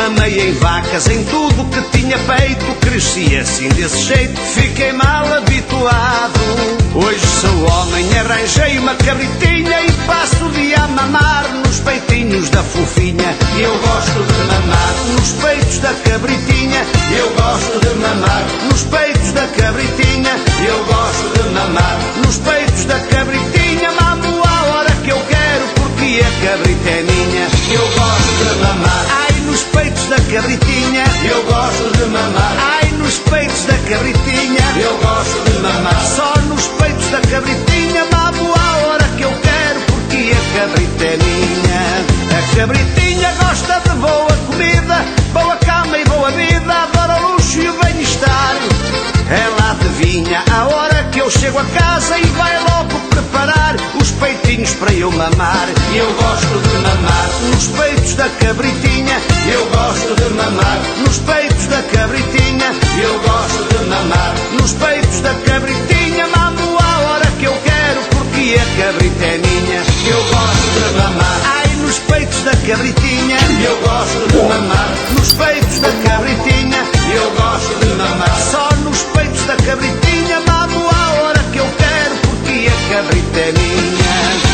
mamei em vacas, em tudo que tinha feito. Cresci assim desse jeito, fiquei mal habituado. Hoje sou homem, arranjei uma cabritinha e passo o dia a mamar nos peitinhos da fofinha. Eu gosto de mamar nos peitos da cabritinha. Eu gosto de mamar nos peitos da cabritinha. Eu gosto de mamar nos peitos da cabritinha. Mamo a hora que eu quero porque a cabrita é minha. Eu gosto de mamar, ai, nos peitos da cabritinha. Eu gosto de mamar, ai, nos peitos da cabritinha. Eu gosto de mamar, só nos peitos da cabritinha. Mamo a hora que eu quero porque a cabrita é minha. A cabritinha gosta de boa comida, boa cama e boa vida. Adora o luxo e o bem-estar. Ela adivinha a hora que eu chego a casa e vai logo preparar os peitinhos para eu mamar. Eu gosto de mamar nos peitos da cabritinha. Eu gosto de mamar nos peitos da cabritinha. Eu gosto de mamar nos peitos da cabritinha. Mamo a hora que eu quero porque a cabrita é minha. Eu gosto de mamar, ai, nos peitos da cabritinha. Eu gosto de mamar nos peitos da cabritinha. Eu gosto de mamar só nos peitos da cabritinha. Mamo a hora que eu quero porque a cabrita é minha.